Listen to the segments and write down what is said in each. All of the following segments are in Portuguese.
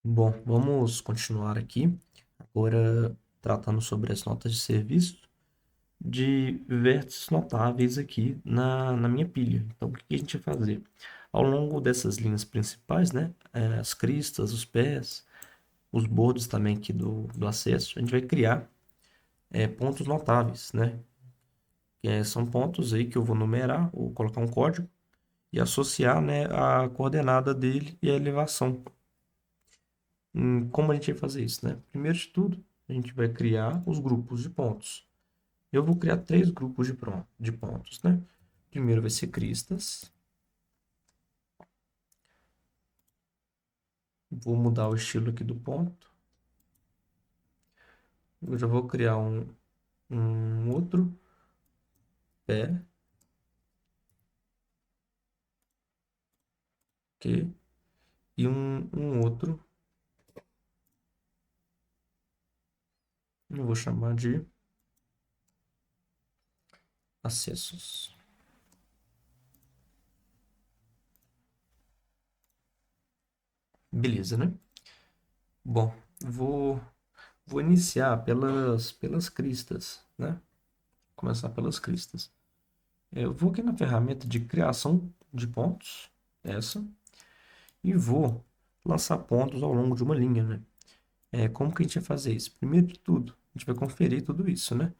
Bom, vamos continuar aqui, agora tratando sobre as notas de serviço de vértices notáveis aqui na minha pilha. Então, o que a gente vai fazer? Ao longo dessas linhas principais, né, as cristas, os pés, os bordos também aqui do acesso, a gente vai criar pontos notáveis, né? São pontos aí que eu vou numerar, ou colocar um código e associar, né, a coordenada dele e a elevação. Como a gente vai fazer isso, né? Primeiro de tudo, a gente vai criar os grupos de pontos. Eu vou criar três grupos de pontos, né? Primeiro vai ser cristas. Vou mudar o estilo aqui do ponto. Eu já vou criar um outro pé, ok? E um outro, eu vou chamar de acessos. Beleza, né? Bom, vou, vou iniciar pelas cristas, né? Começar pelas cristas. Eu vou aqui na ferramenta de criação de pontos, essa, e vou lançar pontos ao longo de uma linha, né? Como que a gente vai fazer isso? Primeiro de tudo, a gente vai conferir tudo isso, né?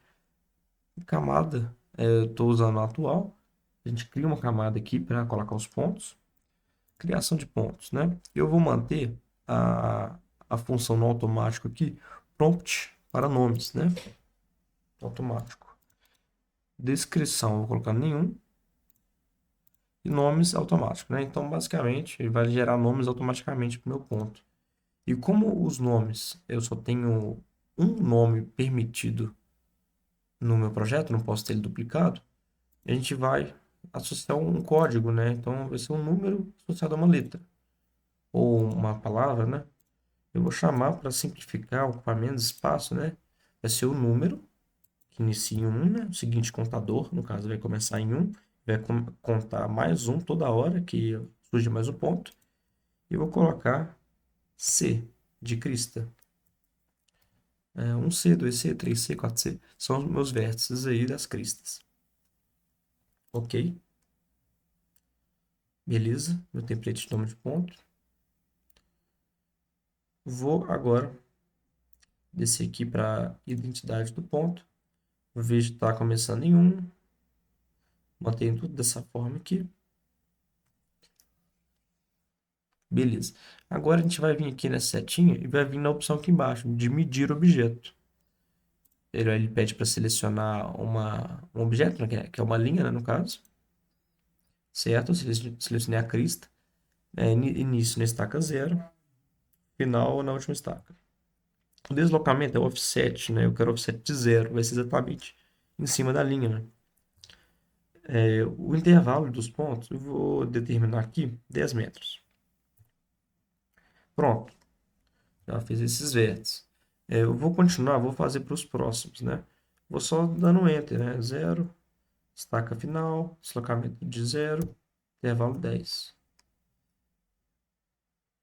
Camada, eu estou usando a atual, a gente cria uma camada aqui para colocar os pontos. Criação de pontos, né? Eu vou manter a, a função no automático aqui, prompt para nomes, né? Automático. Descrição, eu vou colocar nenhum. E nomes automáticos, né? Então, basicamente, ele vai gerar nomes automaticamente para o meu ponto. E como os nomes, eu só tenho um nome permitido no meu projeto, não posso ter ele duplicado, a gente vai associar um código, né? Então, vai ser um número associado a uma letra ou uma palavra, né? Eu vou chamar para simplificar, ocupar menos espaço, né? Vai ser o número que inicia em 1, né? O seguinte contador, no caso, vai começar em 1, vai contar mais um toda hora que surge mais um ponto. E eu vou colocar C de crista. 1C, 2C, 3C, 4C são os meus vértices aí das cristas. Ok? Beleza? Meu template de nome de ponto. Vou agora descer aqui para identidade do ponto. Eu vejo que está começando em 1. Mantenho tudo dessa forma aqui. Beleza. Agora a gente vai vir aqui nessa setinha e vai vir na opção aqui embaixo, de medir objeto. Ele pede para selecionar um objeto, né, que é uma linha, né, no caso. Certo? Eu selecionei a crista. Início na estaca 0, final na última estaca. O deslocamento é o offset, né? Eu quero offset de 0, vai ser exatamente em cima da linha, né? O intervalo dos pontos, eu vou determinar aqui 10 metros. Pronto, já fiz esses vértices. Eu vou continuar, vou fazer para os próximos, né? Vou só dando um Enter, né? 0, estaca final, deslocamento de 0, intervalo 10.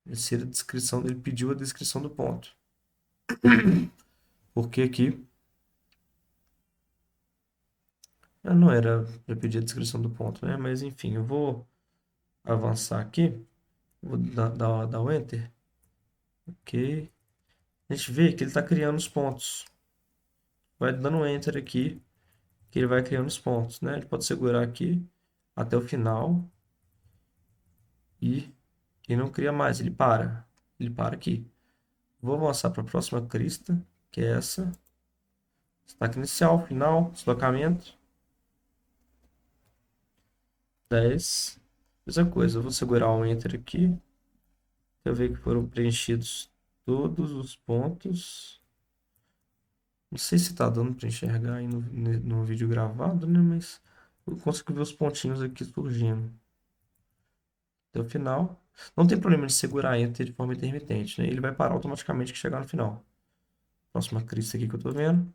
Terceira descrição, ele pediu a descrição do ponto. Porque aqui não era para pedir a descrição do ponto, né? Mas enfim, eu vou avançar aqui. Vou dar o Enter. Ok. A gente vê que ele está criando os pontos. Vai dando um Enter aqui, que ele vai criando os pontos, né? Ele pode segurar aqui até o final e não cria mais. Ele para. Ele para aqui. Vou avançar para a próxima crista, que é essa. Destaque inicial, final, deslocamento. 10. Mesma coisa, eu vou segurar o Enter aqui. Eu ver que foram preenchidos todos os pontos. Não sei se está dando para enxergar aí no vídeo gravado, né? Mas eu consigo ver os pontinhos aqui surgindo. Até o final. Não tem problema de segurar Enter de forma intermitente, né? Ele vai parar automaticamente que chegar no final. Próxima crista aqui que eu estou vendo.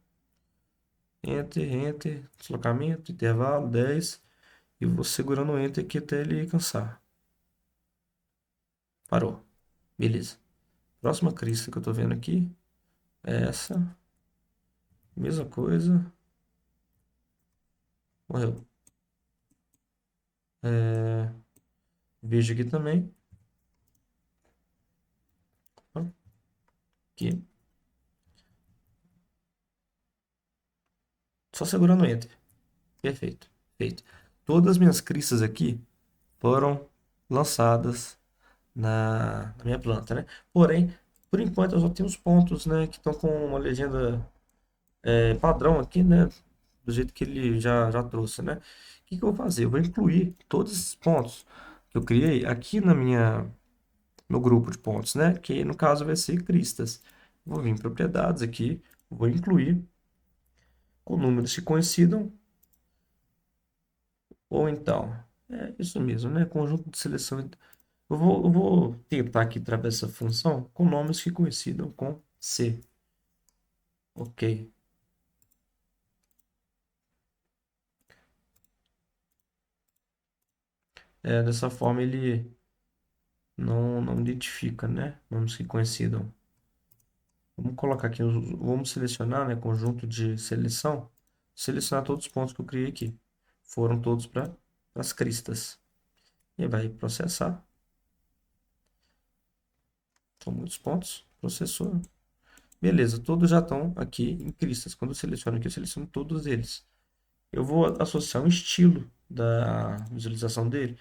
Enter, Enter, deslocamento, intervalo, 10. E vou segurando o Enter aqui até ele cansar. Parou. Beleza. Próxima crista que eu tô vendo aqui é essa. Mesma coisa. Morreu. É, vejo aqui também. Ó, aqui. Só segurando o Enter. Perfeito. Feito. Todas as minhas cristas aqui foram lançadas na minha planta, né? Porém, por enquanto eu só tenho os pontos, né, que estão com uma legenda padrão aqui, né? Do jeito que ele já trouxe, né? O que que eu vou fazer? Eu vou incluir todos esses pontos que eu criei aqui no grupo de pontos, né? Que no caso vai ser cristas. Vou vir em propriedades aqui, vou incluir com números que coincidam, ou então, é isso mesmo, né? Conjunto de seleção. Eu vou tentar aqui através dessa função com nomes que coincidam com C. Ok. Dessa forma ele não identifica, né? Nomes que coincidam. Vamos colocar aqui, vamos selecionar, né? Conjunto de seleção. Selecionar todos os pontos que eu criei aqui. Foram todos para as cristas. E vai processar. São muitos pontos. Processou. Beleza, todos já estão aqui em cristas. Quando eu seleciono aqui, eu seleciono todos eles. Eu vou associar um estilo da visualização dele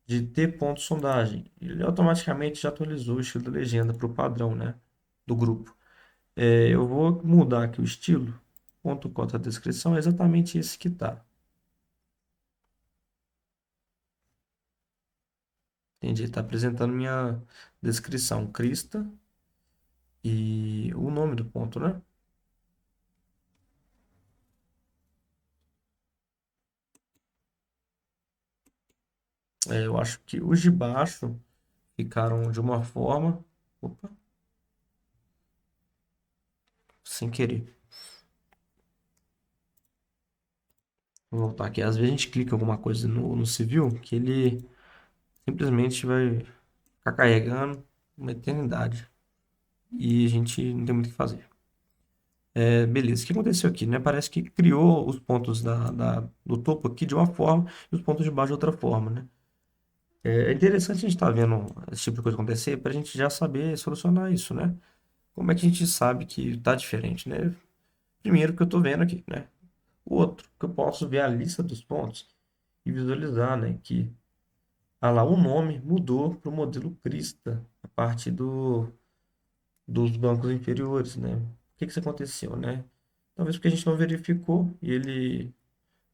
de T ponto sondagem. Ele automaticamente já atualizou o estilo da legenda para o padrão, né, do grupo. Eu vou mudar aqui o estilo. Ponto cota descrição é exatamente esse que está. Entendi. Está apresentando minha descrição, crista e o nome do ponto, né? Eu acho que os de baixo ficaram de uma forma. Opa, sem querer. Vou voltar aqui. Às vezes a gente clica em alguma coisa no civil que ele simplesmente vai ficar carregando uma eternidade. E a gente não tem muito o que fazer. Beleza, o que aconteceu aqui, né? Parece que criou os pontos do topo aqui de uma forma e os pontos de baixo de outra forma, né? É interessante a gente estar vendo esse tipo de coisa acontecer para a gente já saber solucionar isso, né? Como é que a gente sabe que tá diferente, né? Primeiro que eu estou vendo aqui, né? O outro, que eu posso ver a lista dos pontos e visualizar, né? Que lá, o nome mudou para o modelo Crista a partir dos bancos inferiores, né? O que que isso aconteceu, né? Talvez porque a gente não verificou e ele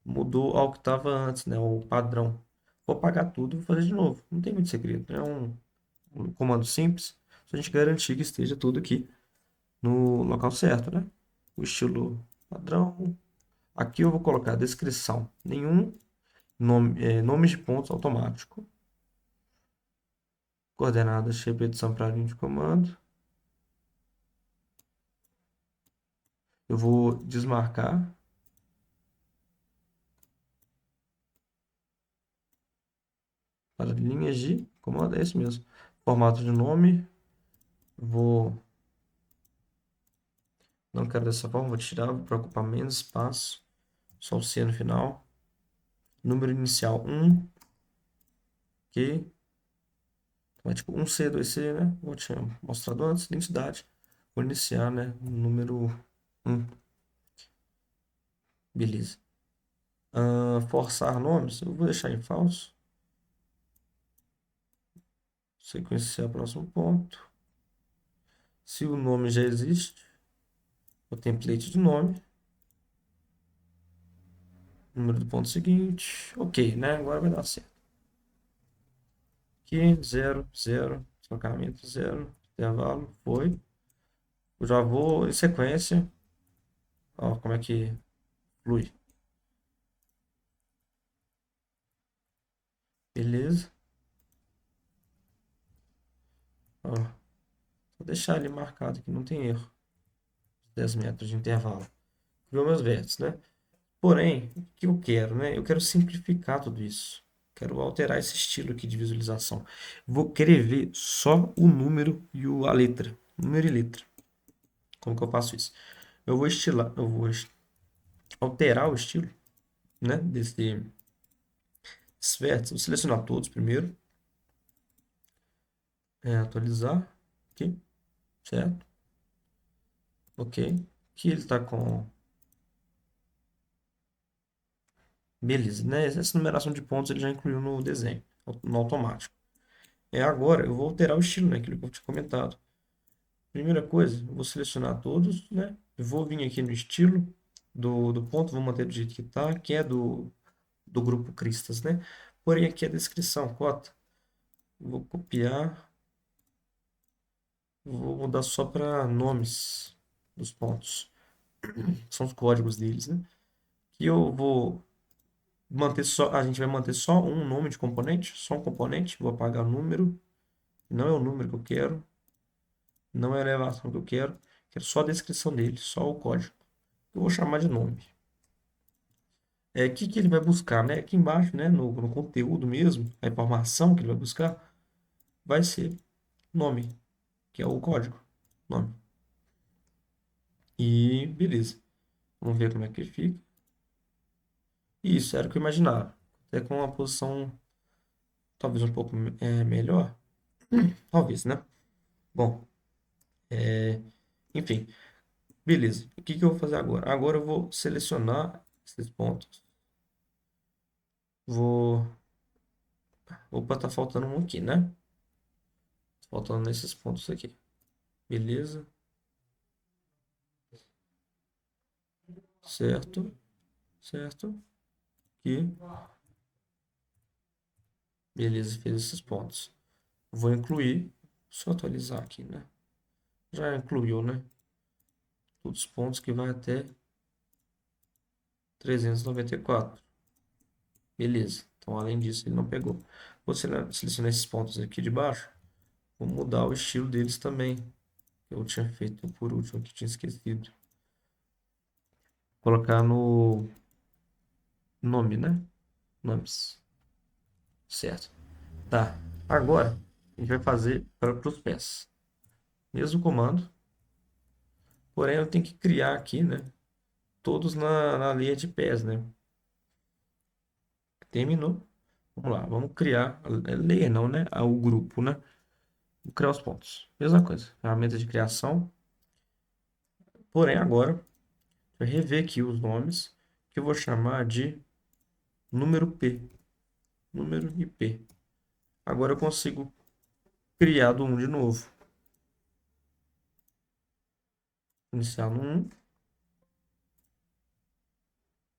mudou ao que estava antes, né? O padrão. Vou apagar tudo e vou fazer de novo. Não tem muito segredo. É um comando simples. Só a gente garantir que esteja tudo aqui no local certo, né? O estilo padrão. Aqui eu vou colocar descrição. Nenhum nomes de pontos automático. Coordenadas de repetição para linha de comando. Eu vou desmarcar para linhas de comando. É isso mesmo. Formato de nome. Vou Não quero dessa forma, vou tirar para ocupar menos espaço. Só o C no final. Número inicial 1, ok. Então é tipo 1C, 2C, né? Eu tinha mostrado antes, identidade. Vou iniciar, né? Número 1. Beleza. Forçar nomes, eu vou deixar em falso. Sequenciar próximo ponto. Se o nome já existe, o template de nome. Número do ponto seguinte. Ok, né? Agora vai dar certo. Aqui, 0, 0. Deslocamento 0. Intervalo, foi. Eu já vou em sequência. Ó, como é que flui. Beleza. Ó, vou deixar ele marcado aqui, não tem erro. 10 metros de intervalo. Criou meus vértices, né? Porém, o que eu quero, né? Eu quero simplificar tudo isso. Quero alterar esse estilo aqui de visualização. Vou querer ver só o número e a letra. Número e letra. Como que eu faço isso? Eu vou alterar o estilo, né, desses vértices. Vou selecionar todos primeiro. Atualizar. Aqui, certo? Ok. Aqui ele está com... Beleza, né? Essa numeração de pontos ele já incluiu no desenho, no automático. Agora eu vou alterar o estilo, né? Aquilo que eu tinha comentado. Primeira coisa, eu vou selecionar todos, né? Eu vou vir aqui no estilo do ponto, vou manter do jeito que está, que é do grupo Cristas, né? Porém, aqui a descrição, cota. Vou copiar, vou mudar só para nomes dos pontos. São os códigos deles, né? Que eu vou manter só, a gente vai manter só um nome de componente, só um componente, vou apagar o número, não é o número que eu quero, não é a elevação que eu quero só a descrição dele, só o código. Eu vou chamar de nome. O que que ele vai buscar, né? Aqui embaixo, né, no conteúdo mesmo, a informação que ele vai buscar vai ser nome, que é o código, nome. E beleza. Vamos ver como é que ele fica. Isso, era o que eu imaginava. Até com uma posição talvez um pouco melhor. Talvez, né? Bom, enfim, beleza. O que que eu vou fazer agora? Agora eu vou selecionar esses pontos. Vou... Opa, tá faltando um aqui, né? Faltando nesses pontos aqui. Beleza, certo, certo. Aqui, beleza, fez esses pontos. Vou incluir, só atualizar aqui, né? Já incluiu, né? Todos os pontos que vai até 394. Beleza. Então, além disso, ele não pegou. Vou selecionar esses pontos aqui de baixo. Vou mudar o estilo deles também. Eu tinha feito por último, que tinha esquecido. Colocar no nome, né? Nomes. Certo. Tá. Agora, a gente vai fazer para os pés. Mesmo comando. Porém, eu tenho que criar aqui, né? Todos na linha de pés, né? Terminou. Vamos lá, vamos criar, layer não, né? O grupo, né? Vou criar os pontos. Mesma coisa, ferramenta de criação. Porém, agora, vai rever aqui os nomes, que eu vou chamar de número P. Número e P. Agora eu consigo criar do 1 de novo. Iniciar no 1.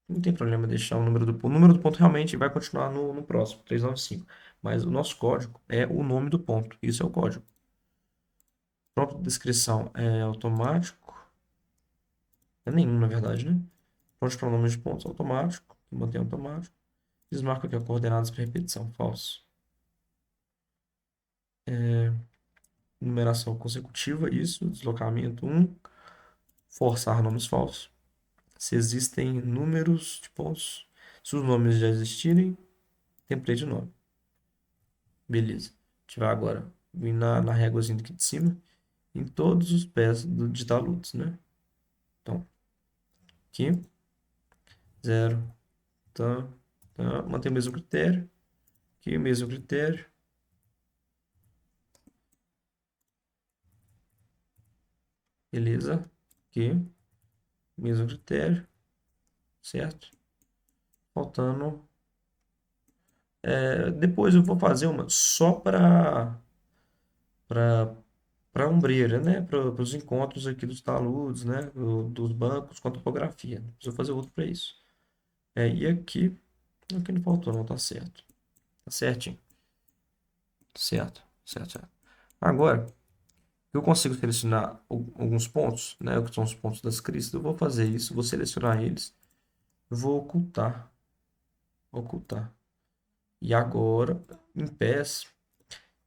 Não tem problema deixar o número do ponto. O número do ponto realmente vai continuar no próximo, 395. Mas o nosso código é o nome do ponto. Isso é o código. Prompt de descrição é automático. É nenhum, na verdade, né? Prompt para nome de pontos automático. Mantém automático. Desmarca aqui a coordenadas para repetição. Falso. Numeração consecutiva. Isso. Deslocamento 1. Forçar nomes falsos. Se existem números de pontos. Se os nomes já existirem, template de nome. Beleza. A gente vai agora vir na réguazinha aqui de cima. Em todos os pés de taludes, né? Então, aqui. 0. Tá, tá. Mantém o mesmo critério. Aqui o mesmo critério. Beleza. Aqui. Mesmo critério. Certo? Faltando. Depois eu vou fazer uma só para ombreira, né? Para os encontros aqui dos taludes, né? Dos bancos com a topografia. Preciso fazer outro para isso. E aqui não faltou, não, tá certo. Tá certinho. Certo, certo, certo. Agora, eu consigo selecionar alguns pontos, né? Que são os pontos das cristas. Eu vou fazer isso, vou selecionar eles. Vou ocultar. Ocultar. E agora, em pés,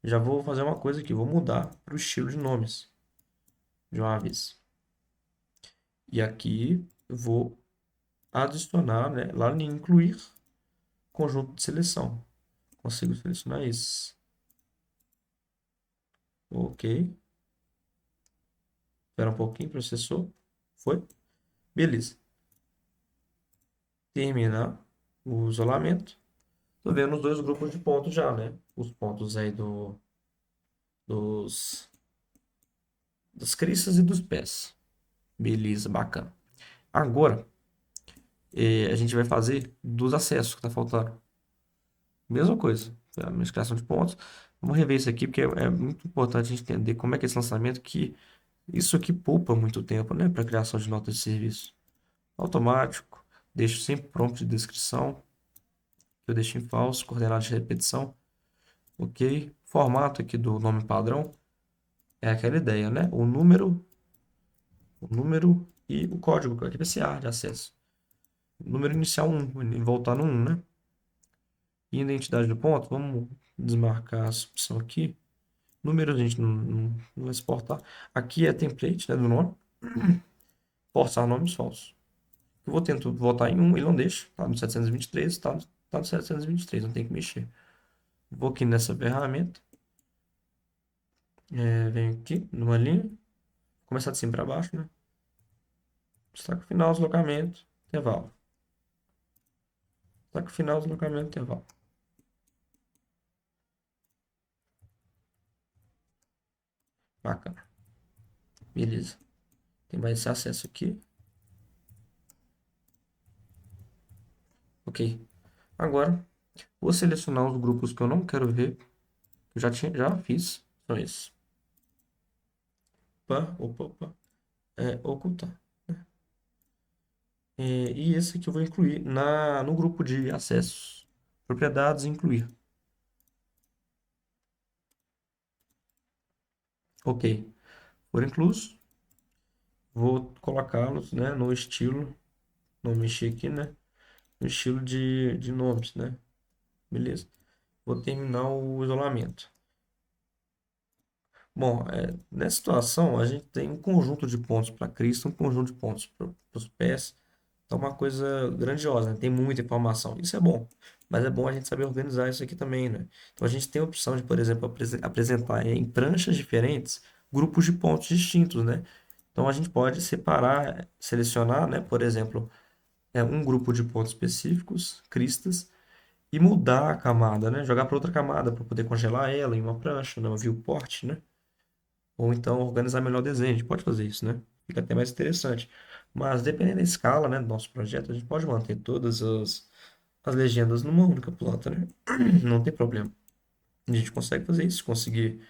já vou fazer uma coisa aqui. Vou mudar para o estilo de nomes de uma vez. E aqui eu vou adicionar, né, lá em incluir conjunto de seleção. Consigo selecionar isso. Ok. Espera um pouquinho, processou. Foi? Beleza. Terminar o isolamento. Tô vendo os dois grupos de pontos já, né? Os pontos aí dos, das cristas e dos pés. Beleza, bacana. Agora, a gente vai fazer dos acessos que tá faltando. Mesma coisa, a administração de pontos. Vamos rever isso aqui, porque é muito importante a gente entender como é que é esse lançamento, que isso aqui poupa muito tempo, né, para criação de notas de serviço. Automático, deixo sempre prompt de descrição, que eu deixo em falso, coordenada de repetição, ok. Formato aqui do nome padrão é aquela ideia, né? O número e o código, aqui vai ser A de acesso. Número inicial 1, e voltar no 1, né? E identidade do ponto, vamos desmarcar essa opção aqui. Número a gente não vai exportar. Aqui é template, né, do nome. Forçar nomes falsos. Eu vou tentar voltar em um, ele não deixa. Tá no 723, tá no 723, não tem que mexer. Vou aqui nessa ferramenta. Venho aqui numa linha. Começar de cima para baixo, né? Destaque final, deslocamento, intervalo. Destaque final, deslocamento, intervalo. Bacana. Beleza. Tem mais esse acesso aqui. Ok. Agora, vou selecionar os grupos que eu não quero ver. Eu já fiz. São esses. Opa. Ocultar. E esse aqui eu vou incluir no grupo de acessos. Propriedades, incluir. Ok. Foram inclusos. Vou colocá-los, né, no estilo. Não mexer aqui, né? No estilo de nomes, né? Beleza. Vou terminar o isolamento. Bom, nessa situação, a gente tem um conjunto de pontos para Cristo, um conjunto de pontos para os pés. Então, uma coisa grandiosa, né? Tem muita informação. Isso é bom, mas é bom a gente saber organizar isso aqui também, né? Então, a gente tem a opção de, por exemplo, apresentar em pranchas diferentes grupos de pontos distintos, né? Então, a gente pode separar, selecionar, né? Por exemplo, um grupo de pontos específicos, cristas, e mudar a camada, né? Jogar para outra camada para poder congelar ela em uma prancha, numa viewport, né? Ou então organizar melhor o desenho. A gente pode fazer isso, né? Fica até mais interessante. Mas dependendo da escala, né, do nosso projeto, a gente pode manter todas as legendas numa única planta, né? Não tem problema. A gente consegue fazer isso, conseguir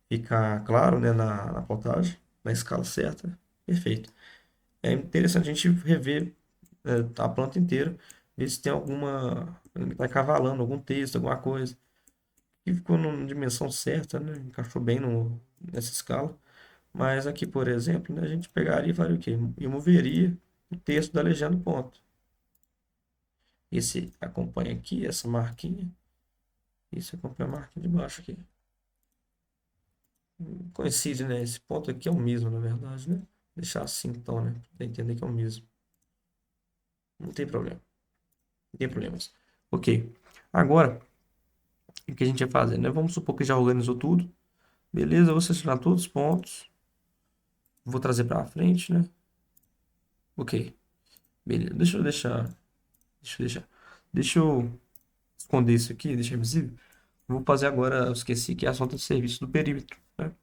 ficar claro, né, na plotagem, na escala certa. Perfeito. É interessante a gente rever, a planta inteira, ver se tem alguma, vai cavalando algum texto, alguma coisa. E ficou numa dimensão certa, né? Encaixou bem nessa escala. Mas aqui, por exemplo, né, a gente pegaria e faria o quê? Eu moveria o texto da legenda ponto. Esse acompanha aqui, essa marquinha. Esse acompanha a marquinha de baixo aqui. Coincide, né? Esse ponto aqui é o mesmo, na verdade, né? Deixar assim então, né? Pra entender que é o mesmo. Não tem problema. Não tem problemas. Ok. Agora, o que a gente vai fazer, né? Vamos supor que já organizou tudo. Beleza, eu vou selecionar todos os pontos. Vou trazer para frente, né? Ok. Beleza. Deixa eu esconder isso aqui, deixar invisível. Vou fazer agora, eu esqueci que é a conta de serviço do perímetro, né?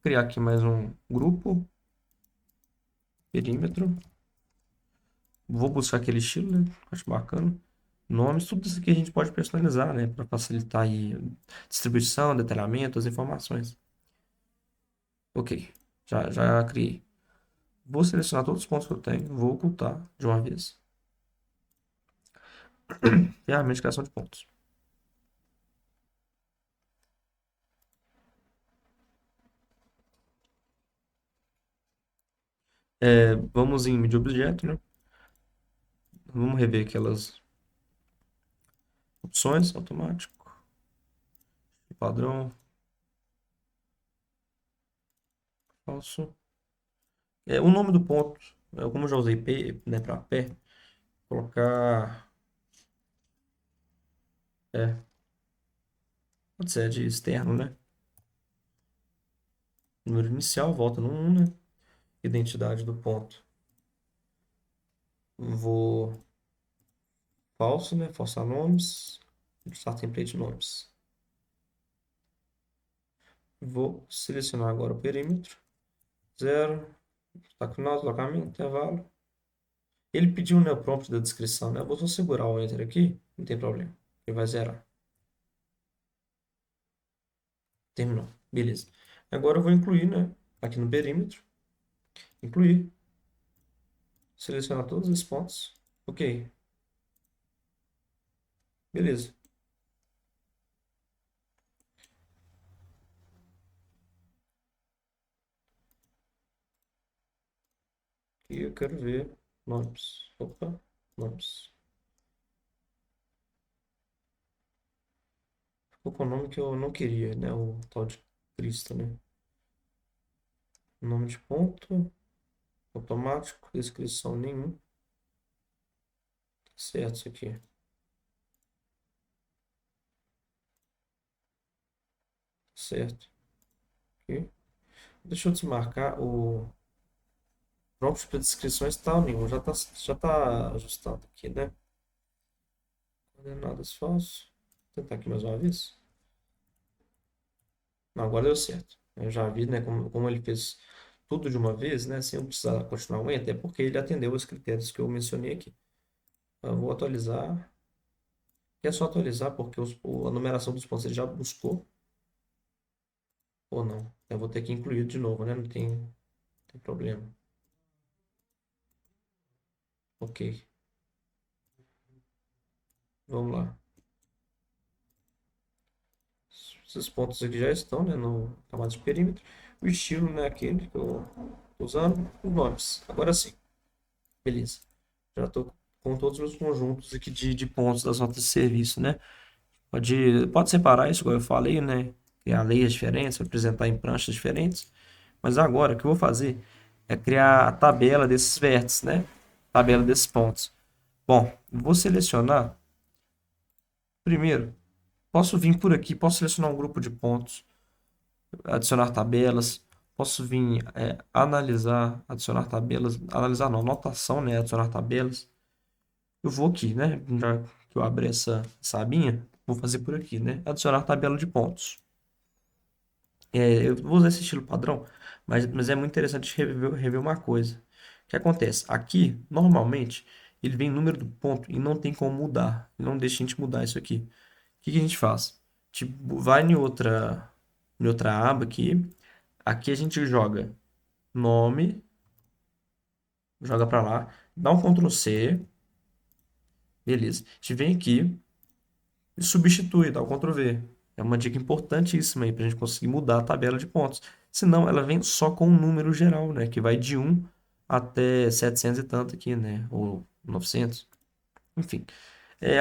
Criar aqui mais um grupo, perímetro. Vou buscar aquele estilo, né? Acho bacana. Nomes, tudo isso aqui a gente pode personalizar, né? Para facilitar aí distribuição, detalhamento, as informações. Ok, já criei. Vou selecionar todos os pontos que eu tenho, vou ocultar de uma vez. Ferramenta de criação de pontos. Vamos em mídia objeto, né? Vamos rever aquelas opções, automático, padrão, falso. O nome do ponto, como eu já usei P, né, para pé, colocar. É, Pode ser de externo, né? Número inicial, volta no 1, né? Identidade do ponto. Vou falso, né? Forçar nomes. Usar template nomes. Vou selecionar agora o perímetro. 0. Está com nós, deslocamento, intervalo. Ele pediu, né, o prompt da descrição, né? Eu vou só segurar o Enter aqui, não tem problema. Ele vai zerar. Terminou. Beleza. Agora eu vou incluir, né? Aqui no perímetro. Incluir. Selecionar todos esses pontos. Ok. Beleza. E eu quero ver nomes. Opa, nomes. Ficou com o nome que eu não queria, né? O tal de Cristo, né? Nome de ponto. Automático. Descrição nenhum. Certo, isso aqui. Certo. Ok. Deixa eu desmarcar o prompt para descrições tal nenhum. Já tá ajustado aqui, né? Coordenadas falso. Vou tentar aqui mais uma vez. Não, agora deu certo. Eu já vi, né, como ele fez tudo de uma vez, né, sem eu precisar continuar o enter, é porque ele atendeu os critérios que eu mencionei aqui. Eu vou atualizar. É só atualizar porque a numeração dos pontos ele já buscou ou não. Eu vou ter que incluir de novo, né? Não tem problema. Ok, vamos lá. Esses pontos aqui já estão, né, no camada de perímetro. O estilo, né, aquele que eu tô usando. Os nomes. Agora sim. Beleza. Já estou com todos os meus conjuntos aqui de pontos das notas de serviço, né? Pode separar isso, igual eu falei, né? Criar leias diferentes, apresentar em pranchas diferentes. Mas agora, o que eu vou fazer é criar a tabela desses vértices, né? Tabela desses pontos. Bom, vou selecionar. Primeiro, posso vir por aqui, posso selecionar um grupo de pontos, adicionar tabelas. Posso vir analisar, adicionar tabelas. Analisar não, notação, né? Adicionar tabelas. Eu vou aqui, né? Já que eu abri essa abinha, vou fazer por aqui, né? Adicionar tabela de pontos. Eu vou usar esse estilo padrão, mas é muito interessante rever uma coisa. O que acontece? Aqui, normalmente, ele vem número do ponto e não tem como mudar. Ele não deixa a gente mudar isso aqui. O que que a gente faz? Tipo, vai em outra aba aqui. Aqui a gente joga nome, joga para lá, dá um Ctrl C, beleza. A gente vem aqui e substitui, dá o Ctrl V. É uma dica importantíssima aí para a gente conseguir mudar a tabela de pontos. Senão ela vem só com o número geral, né? Que vai de 1 até 700 e tanto aqui, né? Ou 900. Enfim.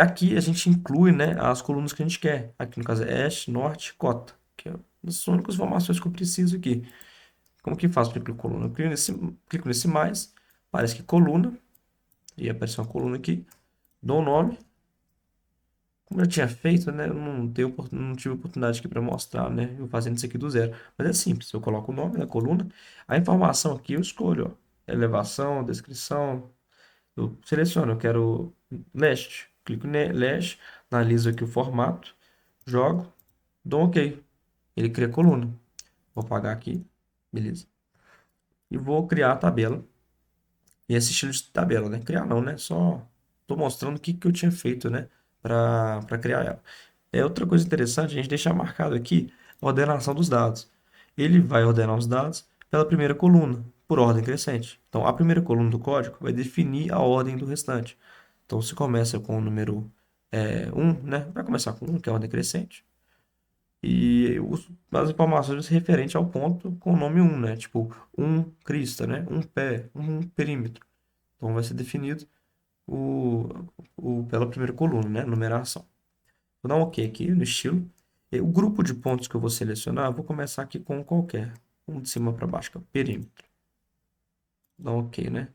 Aqui a gente inclui, né, as colunas que a gente quer. Aqui no caso é hash, norte, cota. Que são as únicas informações que eu preciso aqui. Como que faz para incluir coluna? Eu clico nesse mais, parece que coluna. E apareceu uma coluna aqui. Dou o nome. Como eu tinha feito, né? Eu não tive oportunidade aqui para mostrar, né? Eu fazendo isso aqui do zero. Mas é simples. Eu coloco o nome da coluna. A informação aqui eu escolho, ó. Elevação, descrição. Eu seleciono. Eu quero last. Clico em last. Analiso aqui o formato. Jogo. Dou OK. Ele cria a coluna. Vou apagar aqui. Beleza. E vou criar a tabela. E esse estilo de tabela, né? Criar não, né? Só tô mostrando o que que eu tinha feito, né? Para criar ela. Outra coisa interessante, a gente deixar marcado aqui a ordenação dos dados. Ele vai ordenar os dados pela primeira coluna, por ordem crescente. Então, a primeira coluna do código vai definir a ordem do restante. Então, se começa com o número 1, né? Vai começar com 1, que é a ordem crescente. E as informações referentes ao ponto com o nome 1, né? Tipo, um crista, né? Um pé, um perímetro. Então, vai ser definido o, pela primeira coluna, né? Numeração. Vou dar um OK aqui no estilo. E o grupo de pontos que eu vou selecionar, eu vou começar aqui com qualquer. Um de cima para baixo, que é o perímetro. Dá um OK, né?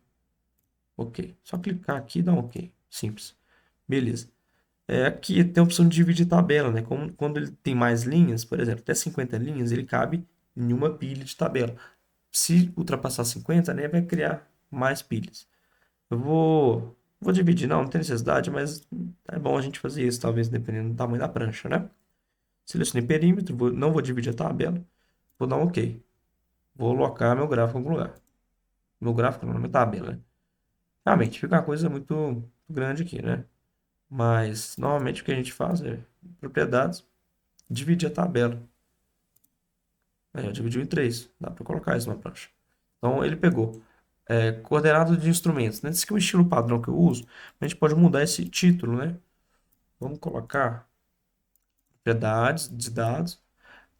OK. Só clicar aqui e dar um OK. Simples. Beleza. Aqui tem a opção de dividir tabela, né? Como, quando ele tem mais linhas, por exemplo, até 50 linhas, ele cabe em uma pilha de tabela. Se ultrapassar 50, né, vai criar mais pilhas. Eu vou dividir, não tem necessidade, mas é bom a gente fazer isso, talvez dependendo do tamanho da prancha, né? Selecionei perímetro, não vou dividir a tabela, vou dar um OK. Vou locar meu gráfico em algum lugar. Meu gráfico não, na minha tabela, né? Realmente, fica uma coisa muito grande aqui, né? Mas, normalmente, o que a gente faz é propriedades, dividir a tabela. Aí, ó, dividiu em três. Dá para colocar isso na prancha. Então, ele pegou coordenado de instrumentos, né? Esse aqui é o estilo padrão que eu uso. A gente pode mudar esse título, né? Vamos colocar propriedades de dados.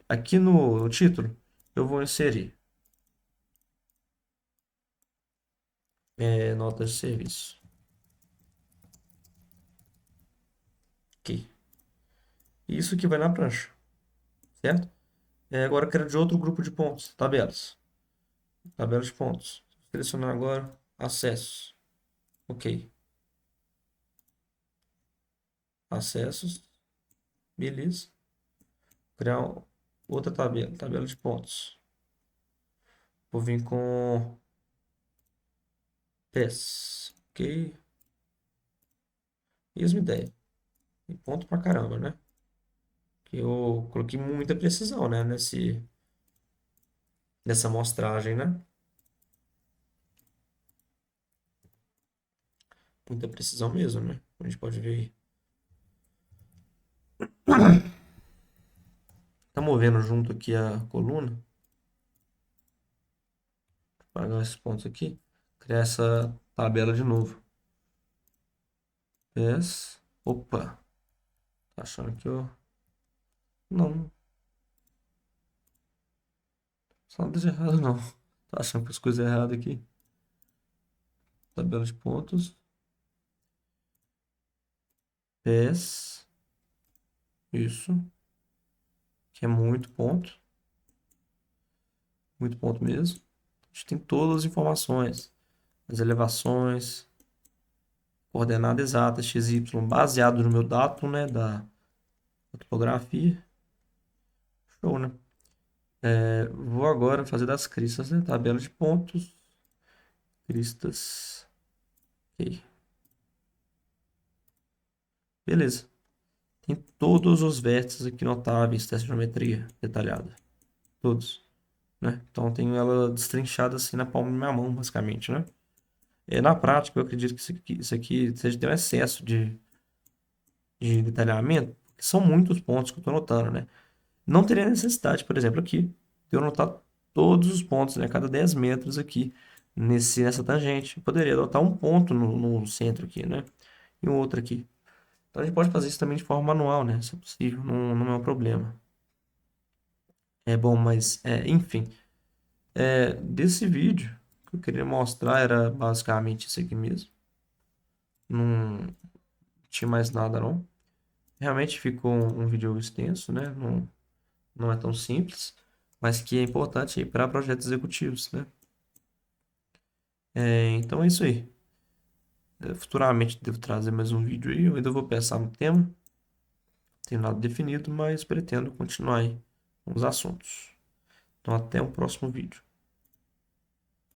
Aqui no título, eu vou inserir notas de serviço. Aqui. Isso que vai na prancha, certo? Agora eu quero de outro grupo de pontos, tabelas. Tabela de pontos. Selecionar agora acessos. OK. Acessos. Beleza. Criar outra tabela. Tabela de pontos. Vou vir com PES. OK. Mesma ideia. E ponto pra caramba, né? Que eu coloquei muita precisão, né? Nessa amostragem, né? Muita precisão mesmo, né? A gente pode ver aí. Tá movendo junto aqui a coluna. Apagar esses pontos aqui. Criar essa tabela de novo. PES. Opa. Tá achando que eu... Não. Só nada de errado, não. Tô achando que as coisas erradas aqui. Tabela de pontos. PES. Isso. Que é muito ponto. Muito ponto mesmo. A gente tem todas as informações. As elevações. Coordenada exata, XY, baseado no meu datum, né? Da topografia. Show, né? Vou agora fazer das cristas, né? Tabela de pontos. Cristas. Ok. Beleza. Tem todos os vértices aqui notáveis dessa geometria detalhada. Todos, né? Então eu tenho ela destrinchada assim na palma da minha mão, basicamente, né? Na prática, eu acredito que isso aqui seja ter um excesso de detalhamento, porque são muitos pontos que eu estou notando, né? Não teria necessidade, por exemplo, aqui, de eu notar todos os pontos, né? Cada 10 metros aqui nessa tangente. Eu poderia adotar um ponto no centro aqui, né? E um outro aqui. Então a gente pode fazer isso também de forma manual, né? Se é possível, não é um problema. É bom, mas enfim. Desse vídeo, o que eu queria mostrar era basicamente isso aqui mesmo. Não tinha mais nada, não. Realmente ficou um vídeo extenso, né? Não é tão simples, mas que é importante para projetos executivos, né? Então é isso aí. Futuramente devo trazer mais um vídeo aí. Eu ainda vou pensar no tema. Tenho nada definido, mas pretendo continuar aí com os assuntos. Então até o próximo vídeo.